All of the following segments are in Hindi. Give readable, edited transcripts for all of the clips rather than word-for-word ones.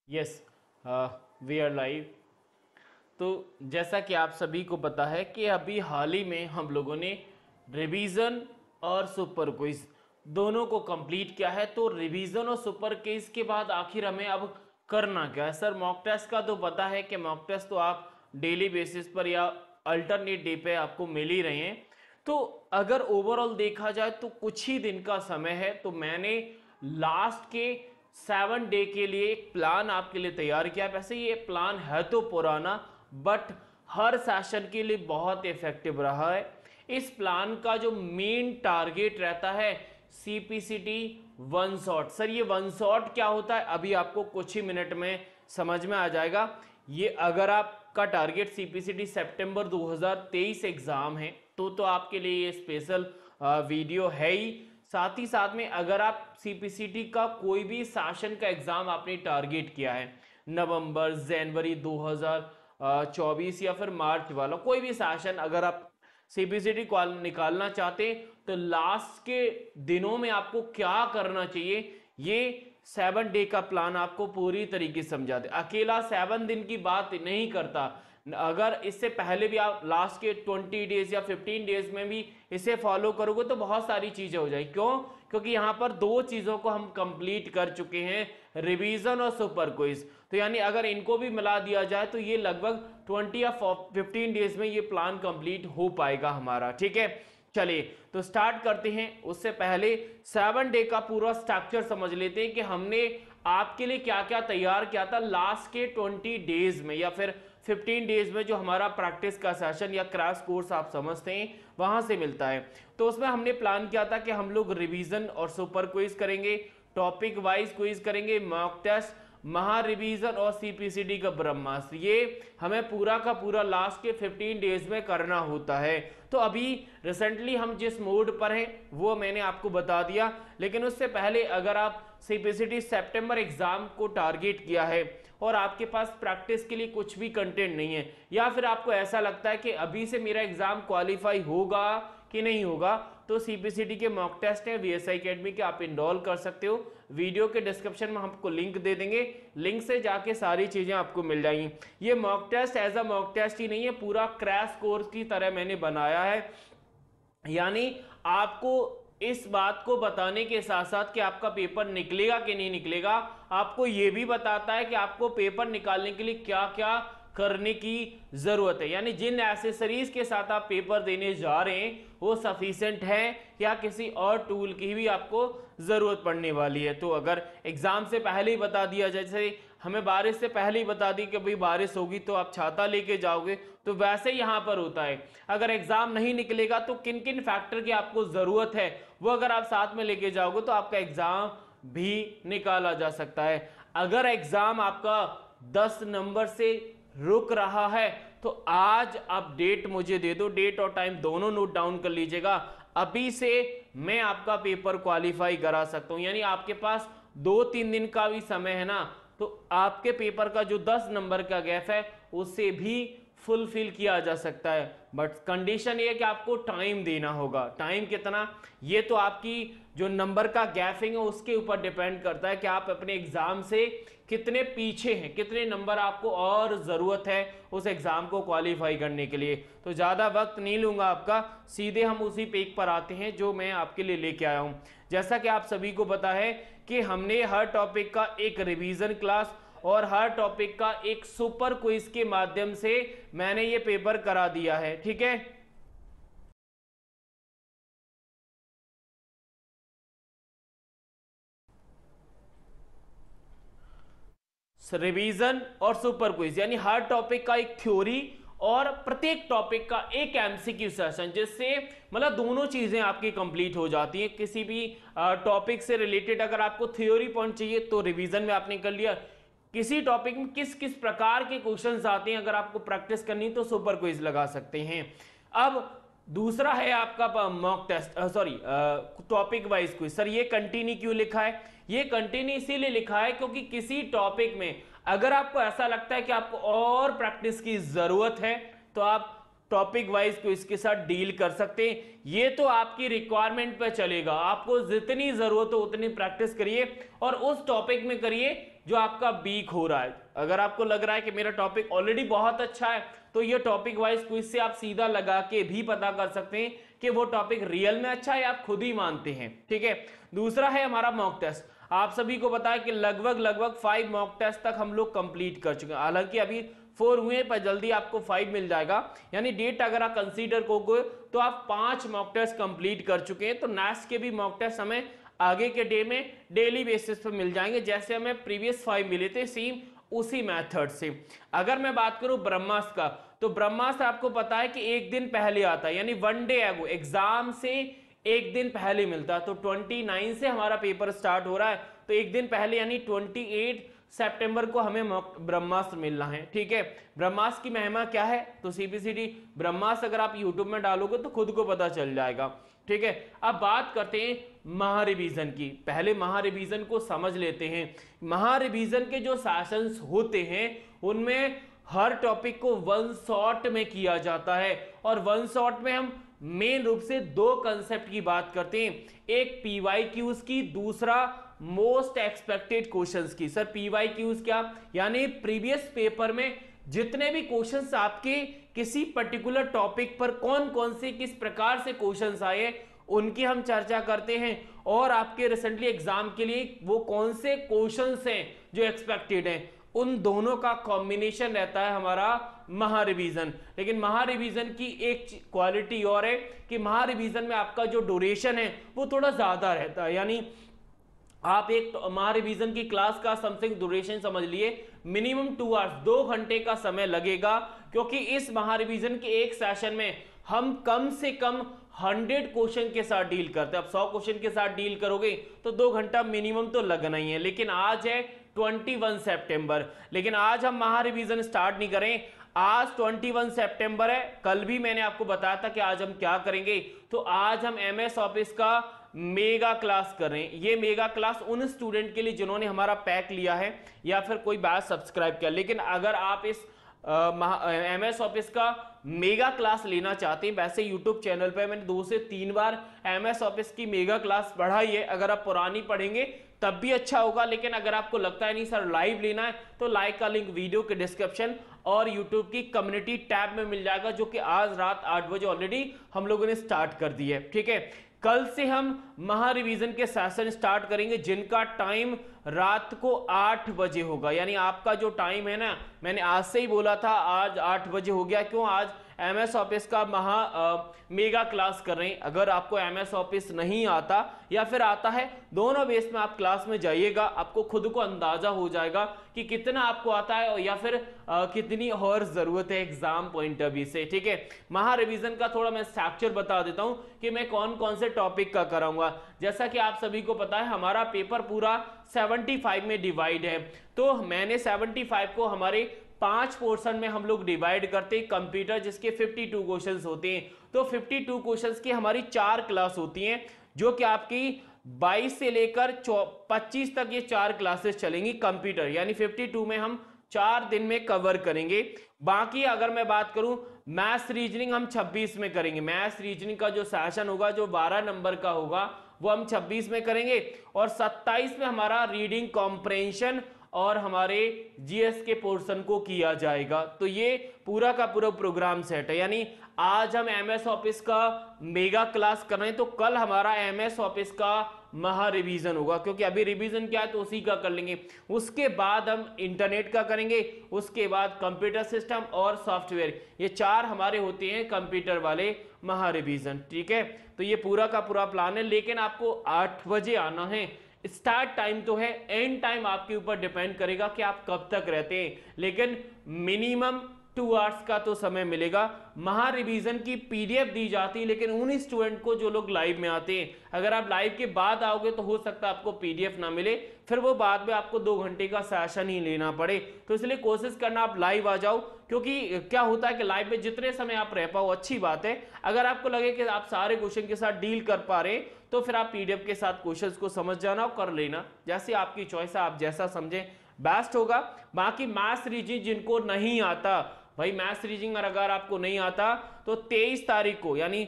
Yes, we are live. तो जैसा कि आप सभी को पता है कि अभी हाल ही में हम लोगों ने रिवीजन और सुपर क्विज दोनों को कंप्लीट किया है। तो रिवीजन और सुपर क्विज के बाद आखिर हमें अब करना क्या है? सर, मॉक टेस्ट का तो पता है कि मॉक टेस्ट तो आप डेली बेसिस पर या अल्टरनेट डे पे आपको मिल ही रहे हैं। तो अगर ओवरऑल देखा जाए तो कुछ ही दिन का समय है, तो मैंने लास्ट के 7 डे के लिए एक प्लान आपके लिए तैयार किया। वैसे ये प्लान है तो पुराना, बट हर सेशन के लिए बहुत इफेक्टिव रहा है। इस प्लान का जो मेन टारगेट रहता है सीपीसीटी वन शॉट। सर, ये वन शॉट क्या होता है अभी आपको कुछ ही मिनट में समझ में आ जाएगा। ये अगर आपका टारगेट सीपीसीटी सितंबर 2023 एग्जाम है तो आपके लिए ये स्पेशल वीडियो है ही। साथ ही साथ में अगर आप सीपीसीटी का कोई भी सेशन का एग्जाम आपने टारगेट किया है, नवंबर, जनवरी 2024 या फिर मार्च वाला कोई भी सेशन अगर आप सीपीसीटी निकालना चाहते हैं, तो लास्ट के दिनों में आपको क्या करना चाहिए, ये 7 डे का प्लान आपको पूरी तरीके से समझा दे। अकेला 7 दिन की बात नहीं करता, अगर इससे पहले भी आप लास्ट के 20 डेज या 15 डेज में भी इसे फॉलो करोगे तो बहुत सारी चीजें हो जाएगी। क्यों? क्योंकि यहाँ पर दो चीजों को हम कंप्लीट कर चुके हैं, रिवीजन और सुपर क्विज। तो यानी अगर इनको भी मिला दिया जाए तो ये लगभग 20 या 15 डेज में ये प्लान कंप्लीट हो पाएगा हमारा। ठीक है, चलिए तो स्टार्ट करते हैं। उससे पहले 7 डे का पूरा स्ट्रक्चर समझ लेते हैं कि हमने आपके लिए क्या क्या तैयार किया था लास्ट के 20 डेज में या फिर 15 डेज में, जो हमारा प्रैक्टिस का सेशन या क्रैश कोर्स आप समझते हैं वहां से मिलता है। तो उसमें हमने प्लान किया था कि हम लोग रिवीजन और सुपर क्विज करेंगे, टॉपिक वाइज क्विज करेंगे, मॉक टेस्ट, महा रिवीजन और सीपीसीटी का ब्रह्मास्त्र। ये हमें पूरा का पूरा लास्ट के 15 डेज में करना होता है। तो अभी रिसेंटली हम जिस मोड पर हैं वो मैंने आपको बता दिया, लेकिन उससे पहले अगर आप सीपीसीटी सितंबर एग्जाम को टारगेट किया है और आपके पास प्रैक्टिस के लिए कुछ भी कंटेंट नहीं है, या फिर आपको ऐसा लगता है कि अभी से मेरा एग्जाम क्वालिफाई होगा कि नहीं होगा, तो सीपीसीटी के मॉक टेस्ट है वीएसआई एकेडमी के, आप इनरोल कर सकते हो। वीडियो के डिस्क्रिप्शन में हम आपको लिंक दे देंगे, लिंक से जाके सारी चीजें आपको मिल जाएंगी। ये mock test as a mock test ही नहीं है, पूरा क्रैश कोर्स की तरह मैंने बनाया है। यानी आपको इस बात को बताने के साथ साथ कि आपका पेपर निकलेगा कि नहीं निकलेगा, आपको यह भी बताता है कि आपको पेपर निकालने के लिए क्या क्या करने की जरूरत है। यानी जिन एसेसरीज के साथ आप पेपर देने जा रहे हैं वो सफिशिएंट है या किसी और टूल की भी आपको जरूरत पड़ने वाली है। तो अगर एग्जाम से पहले ही बता दिया, जैसे हमें बारिश से पहले ही बता दी कि भाई बारिश होगी तो आप छाता लेके जाओगे, तो वैसे यहां पर होता है। अगर एग्जाम नहीं निकलेगा तो किन किन फैक्टर की आपको जरूरत है वो अगर आप साथ में लेके जाओगे तो आपका एग्जाम भी निकाला जा सकता है। अगर एग्जाम आपका 10 नंबर से रुक रहा है तो आज आप डेट मुझे दे दो, डेट और टाइम दोनों नोट डाउन कर लीजिएगा। अभी से मैं आपका पेपर क्वालिफाई करा सकता हूं। यानी आपके पास 2-3 दिन का भी समय है ना, तो आपके पेपर का जो 10 नंबर का गैप है उसे भी फुलफिल किया जा सकता है। बट कंडीशन ये है कि आपको टाइम देना होगा। टाइम कितना, ये तो आपकी जो नंबर का गैपिंग है उसके ऊपर डिपेंड करता है कि आप अपने एग्जाम से कितने पीछे हैं, कितने नंबर आपको और जरूरत है उस एग्जाम को क्वालिफाई करने के लिए। तो ज्यादा वक्त नहीं लूंगा आपका, सीधे हम उसी पेज पर आते हैं जो मैं आपके लिए लेके आया हूं। जैसा कि आप सभी को पता है कि हमने हर टॉपिक का एक रिवीजन क्लास और हर टॉपिक का एक सुपर क्विज के माध्यम से मैंने ये पेपर करा दिया है। ठीक है, रिवीजन और सुपर क्विज यानी हर टॉपिक का एक थ्योरी और प्रत्येक टॉपिक का एक एमसीक्यू सेशन, जिससे मतलब दोनों चीजें आपकी कंप्लीट हो जाती हैं। किसी भी टॉपिक से रिलेटेड अगर आपको थ्योरी पॉइंट चाहिए तो रिवीजन में आपने कर लिया, किसी टॉपिक में किस किस प्रकार के क्वेश्चंस आते हैं अगर आपको प्रैक्टिस करनी तो सुपर क्विज लगा सकते हैं। अब दूसरा है आपका mock test, sorry topic wise quiz. Sir, ये कंटिन्यू क्यों लिखा है? ये कंटिन्यू इसीलिए लिखा है क्योंकि किसी टॉपिक में अगर आपको ऐसा लगता है कि आपको और प्रैक्टिस की जरूरत है तो आप टॉपिक वाइज क्विज के साथ डील कर सकते हैं। ये तो आपकी रिक्वायरमेंट पे चलेगा, आपको जितनी जरूरत हो उतनी प्रैक्टिस करिए और उस टॉपिक में करिए जो आपका वीक हो रहा है। अगर आपको लग रहा है कि मेरा टॉपिक ऑलरेडी बहुत अच्छा है तो ये टॉपिक वाइज क्विज से आप सीधा लगा के भी पता कर सकते हैं कि वो टॉपिक रियल में अच्छा है या आप खुद ही मानते हैं। ठीक है, दूसरा है हमारा मॉक टेस्ट। आप सभी को पता है कि लगभग 5 मॉक टेस्ट तक हम लोग कंप्लीट कर चुके हैं, हालांकि अभी 4 हुए पर जल्दी आपको 5 मिल जाएगा। यानी डेट अगर आप कंसीडर करोगे तो आप 5 मॉक टेस्ट कंप्लीट कर चुके हैं। तो नेक्स्ट के भी मॉक टेस्ट हमें आगे के डे में डेली बेसिस पर मिल जाएंगे, जैसे हमें प्रीवियस 5 मिले थे सेम उसी मेथड से। अगर मैं बात करूं ब्रह्मास्त्र का, तो ब्रह्मास्त्र आपको पता है कि एक दिन पहले आता है, यानी 1 डे एगो, एग्जाम से एक दिन पहले मिलता है। तो 29 से हमारा पेपर स्टार्ट हो रहा है, तो एक दिन पहले यानी 28 सितंबर को हमें ब्रह्मास्त्र मिलना है। ठीक है, ब्रह्मास्त्र की महिमा क्या है, तो सीपीसीटी ब्रह्मास्त्र अगर आप यूट्यूब में डालोगे तो खुद को पता चल जाएगा। ठीक है, अब बात करते हैं महारिवीजन की। पहले महारिवीजन को समझ लेते हैं। महारिवीजन के जो सेशंस होते हैं उनमें हर टॉपिक को 1 शॉट में किया जाता है, और 1 शॉट में हम मेन रूप से 2 कंसेप्ट की बात करते हैं, एक पीवाईक्यूज की, दूसरा मोस्ट एक्सपेक्टेड क्वेश्चंस की। सर पीवाईक्यूज क्या, यानी प्रीवियस पेपर में जितने भी क्वेश्चंस आपके किसी पर्टिकुलर टॉपिक पर कौन कौन से किस प्रकार से क्वेश्चंस आए उनकी हम चर्चा करते हैं, और आपके रिसेंटली एग्जाम के लिए वो कौन से क्वेश्चंस हैं जो एक्सपेक्टेड हैं, उन दोनों का कॉम्बिनेशन रहता है हमारा महारिवीजन। लेकिन महारिवीजन की एक क्वालिटी और है कि महारिवीजन में आपका जो ड्यूरेशन है वो थोड़ा ज्यादा रहता है, यानी आप एक महारिवीजन की क्लास का समथिंग ड्यूरेशन समझ लिए मिनिमम 2 आवर्स, 2 घंटे का समय लगेगा, क्योंकि इस महारिवीजन के एक सेशन में हम कम से कम 100 क्वेश्चन के साथ डील करते हैं। अब 100 क्वेश्चन के साथ डील करोगे तो 2 घंटा मिनिमम तो लगना ही है। लेकिन आज है 21 सितंबर, लेकिन आज हम महारिवीजन स्टार्ट नहीं करें। आज 21 सितंबर है, कल भी मैंने आपको बताया था कि आज हम क्या करेंगे, तो आज हम एमएस ऑफिस का मेगा क्लास कर रहे हैं। ये मेगा क्लास उन स्टूडेंट के लिए जिन्होंने हमारा पैक लिया है या फिर कोई बैच सब्सक्राइब किया। लेकिन अगर आप इस एमएस ऑफिस का मेगा क्लास लेना चाहते हैं, वैसे यूट्यूब चैनल पे मैंने 2 से 3 बार एमएस ऑफिस की मेगा क्लास पढ़ाई है, अगर आप पुरानी पढ़ेंगे तब भी अच्छा होगा। लेकिन अगर आपको लगता है नहीं सर लाइव लेना है, तो लाइव का लिंक वीडियो के डिस्क्रिप्शन और यूट्यूब की कम्युनिटी टैब में मिल जाएगा, जो कि आज रात 8 बजे ऑलरेडी हम लोगों ने स्टार्ट कर दी है। ठीक है, कल से हम महारिवीजन के सेशन स्टार्ट करेंगे, जिनका टाइम रात को 8 बजे होगा। यानी आपका जो टाइम है ना, मैंने आज से ही बोला था आज 8 बजे हो गया, क्यों, आज एमएस ऑफिस का मेगा क्लास कर रहे हैं। अगर आपको एमएस ऑफिस नहीं आता या फिर आता है, दोनों बेस में आप क्लास में जाइएगा, आपको खुद को अंदाजा हो जाएगा कि कितना आपको आता है या फिर कितनी और जरूरत है एग्जाम पॉइंट ऑफ व्यू से। ठीक है, महारिवीजन का थोड़ा मैं स्ट्रक्चर बता देता हूं कि मैं कौन कौन से टॉपिक का कराऊंगा। जैसा कि आप सभी को पता है हमारा पेपर पूरा 75 में डिवाइड है, तो मैंने 75 को हमारे 5 पोर्शन में हम लोग डिवाइड करते हैं। कंप्यूटर जिसके 52 क्वेश्चंस होते हैं, तो 52 क्वेश्चंस की हमारी 4 क्लास होती हैं, जो कि आपकी 22 से लेकर 25 तक ये 4 क्लासेस चलेंगी कंप्यूटर, यानी 52 में हम 4 दिन में कवर करेंगे। बाकी अगर मैं बात करूं मैथ्स रीजनिंग हम 26 में करेंगे। मैथ्स रीजनिंग का जो सेशन होगा जो 12 नंबर का होगा वो हम 26 में करेंगे, और 27 में हमारा रीडिंग कॉम्प्रेhension और हमारे जीएस के पोर्शन को किया जाएगा। तो ये पूरा का पूरा प्रोग्राम सेट है। यानी आज हम एमएस ऑफिस का मेगा क्लास कर रहे हैं, तो कल हमारा एमएस ऑफिस का महा रिवीजन होगा, क्योंकि अभी रिवीजन क्या है तो उसी का कर लेंगे। उसके बाद हम इंटरनेट का करेंगे, उसके बाद कंप्यूटर सिस्टम और सॉफ्टवेयर, ये 4 हमारे होते हैं कंप्यूटर वाले महा रिवीजन। ठीक है, तो ये पूरा का पूरा प्लान है। लेकिन आपको 8 बजे आना है। स्टार्ट टाइम तो है, एंड टाइम आपके ऊपर डिपेंड करेगा कि आप कब तक रहते हैं, लेकिन मिनिमम 2 आवर्स का तो समय मिलेगा। महा रिवीजन की पीडीएफ दी जाती है, लेकिन उन स्टूडेंट को जो लोग लाइव में आते हैं, अगर आप लाइव के बाद आओगे तो हो सकता है आपको पीडीएफ ना मिले, फिर वो बाद में आपको 2 घंटे का सेशन ही लेना पड़े। तो इसलिए कोशिश करना आप लाइव आ जाओ, क्योंकि क्या होता है कि लाइव में जितने समय आप रह पाओ अच्छी बात है। अगर आपको लगे कि आप सारे क्वेश्चन के साथ डील कर पा रहे तो फिर आप पीडीएफ के साथ क्वेश्चंस को समझ जाना और कर लेना, जैसे आपकी चॉइस है, आप जैसा समझें बेस्ट होगा। बाकी मैथ्स रीजनिंग जिनको नहीं आता भाई मैथ्स रीजनिंग अगर आपको नहीं आता तो 23 तारीख को यानी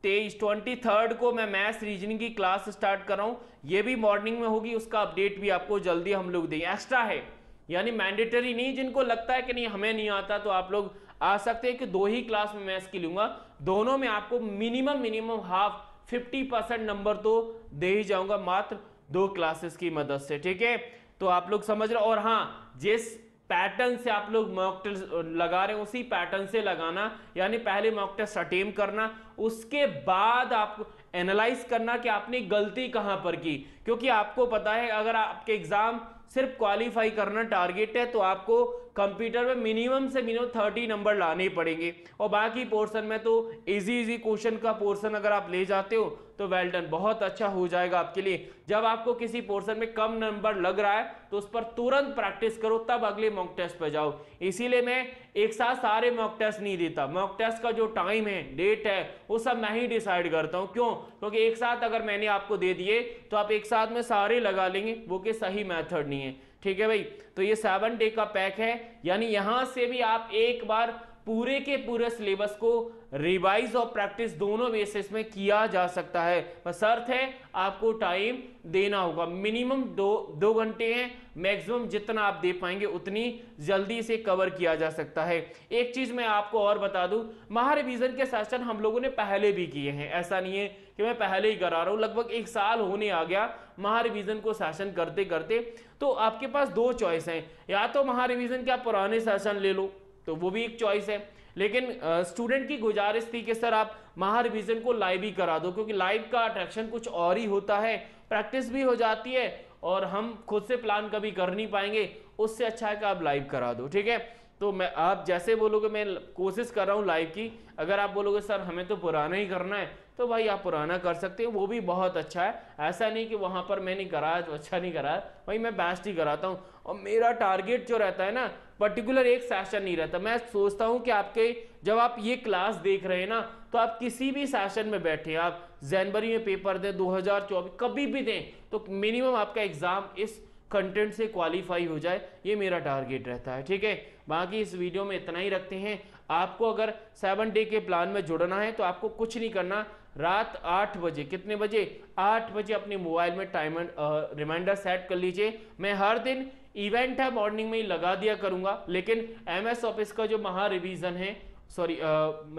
23 को मैं मैथ्स रीजनिंग की क्लास स्टार्ट कर रहा हूं, ये भी मॉर्निंग में होगी, उसका अपडेट भी आपको जल्दी हम लोग देंगे। एक्स्ट्रा है यानी मैंडेटरी नहीं, जिनको लगता है कि नहीं हमें नहीं आता तो आप लोग आ सकते हैं कि 2 ही क्लास में मैथ्स की लूंगा, दोनों में आपको मिनिमम हाफ 50% नंबर तो दे ही जाऊंगा मात्र 2 क्लासेस की मदद से, ठीक है। तो आप लोग समझ रहे हो। और हाँ, जिस पैटर्न से आप लोग मॉक टेस्ट लगा रहे हैं उसी पैटर्न से लगाना, यानी पहले मॉक टेस्ट अटेम्प्ट करना, उसके बाद आप एनालाइज करना कि आपने गलती कहां पर की, क्योंकि आपको पता है अगर आपके एग्जाम सिर्फ क्वालिफाई करना टारगेट है तो आपको कंप्यूटर में मिनिमम से मिनिमम 30 नंबर लाने पड़ेंगे, और बाकी पोर्शन में तो इजी क्वेश्चन का पोर्शन अगर आप ले जाते हो तो वेल डन, बहुत अच्छा हो जाएगा आपके लिए। जब आपको किसी पोर्शन में कम नंबर लग रहा है तो उस पर तुरंत प्रैक्टिस करो, तब अगले मॉक टेस्ट पे जाओ। इसीलिए मैं एक साथ सारे मॉक टेस्ट नहीं देता, मॉक टेस्ट का जो टाइम है, डेट है, वो सब मैं ही डिसाइड करता हूं। क्यों? क्योंकि एक साथ अगर मैंने आपको दे दिए तो आप एक साथ में सारे लगा लेंगे, वो कि सही मेथड नहीं है, ठीक है भाई। तो ये 7 डे का पैक है, यानी यहां से भी आप एक बार पूरे के पूरे सिलेबस को रिवाइज और प्रैक्टिस दोनों बेसिस में किया जा सकता है, बस शर्त है आपको टाइम देना होगा। मिनिमम 2 घंटे हैं, मैक्सिमम जितना आप दे पाएंगे उतनी जल्दी से कवर किया जा सकता है। एक चीज मैं आपको और बता दूं, महारिवीजन के सेशन हम लोगों ने पहले भी किए हैं, ऐसा नहीं है कि मैं पहले ही करा रहा हूं, लगभग 1 साल होने आ गया महारिवीजन को सेशन करते करते। तो आपके पास 2 चॉइस हैं, या तो महारिवीजन के आप पुराने सेशन ले लो तो वो भी एक चॉइस है, लेकिन स्टूडेंट की गुजारिश थी कि सर आप महारिवीजन को लाइव ही करा दो, क्योंकि लाइव का अट्रैक्शन कुछ और ही होता है, प्रैक्टिस भी हो जाती है और हम खुद से प्लान कभी कर नहीं पाएंगे, उससे अच्छा है कि आप लाइव करा दो, ठीक है। तो मैं आप जैसे बोलोगे मैं कोशिश कर रहा हूँ लाइव की, अगर आप बोलोगे सर हमें तो पुराना ही करना है तो भाई आप पुराना कर सकते हो, वो भी बहुत अच्छा है। ऐसा नहीं कि वहां पर मैंने कराया तो अच्छा नहीं कराया, भाई मैं बेस्ट ही कराता हूँ। और मेरा टारगेट जो रहता है ना, पर्टिकुलर एक सेशन नहीं रहता, मैं सोचता हूँ कि आपके जब आप ये क्लास देख रहे हैं ना तो आप किसी भी सेशन में बैठे, आप जनवरी में पेपर दें, 2024 कभी भी दें, तो मिनिमम आपका एग्जाम इस कंटेंट से क्वालिफाई हो जाए, ये मेरा टारगेट रहता है, ठीक है। बाकी इस वीडियो में इतना ही रखते हैं। आपको अगर 7 डे के प्लान में जुड़ना है तो आपको कुछ नहीं करना, रात 8 बजे, कितने बजे? 8 बजे अपने मोबाइल में टाइम रिमाइंडर सेट कर लीजिए। मैं हर दिन इवेंट है मॉर्निंग में ही लगा दिया करूंगा, लेकिन MS ऑफिस का जो महा रिवीजन है, सॉरी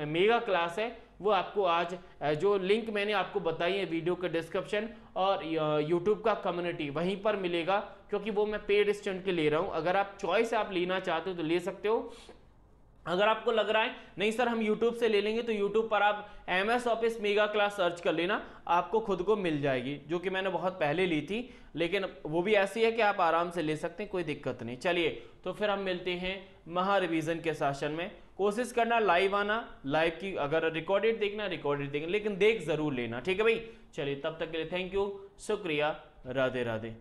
मेगा क्लास है, वो आपको आज जो लिंक मैंने आपको बताई है वीडियो के डिस्क्रिप्शन और यूट्यूब का कम्युनिटी वहीं पर मिलेगा, क्योंकि वो मैं पेड स्टूडेंट के ले रहा हूं। अगर आप चॉइस आप लेना चाहते हो तो ले सकते हो, अगर आपको लग रहा है नहीं सर हम YouTube से ले लेंगे तो YouTube पर आप MS office mega class search कर लेना, आपको खुद को मिल जाएगी, जो कि मैंने बहुत पहले ली थी, लेकिन वो भी ऐसी है कि आप आराम से ले सकते हैं, कोई दिक्कत नहीं। चलिए तो फिर हम मिलते हैं महा रिवीजन के सेशन में। कोशिश करना लाइव आना, लाइव की अगर रिकॉर्डेड देखना रिकॉर्डेड देखना, लेकिन देख जरूर लेना, ठीक है भाई। चलिए तब तक के लिए थैंक यू, शुक्रिया, राधे राधे।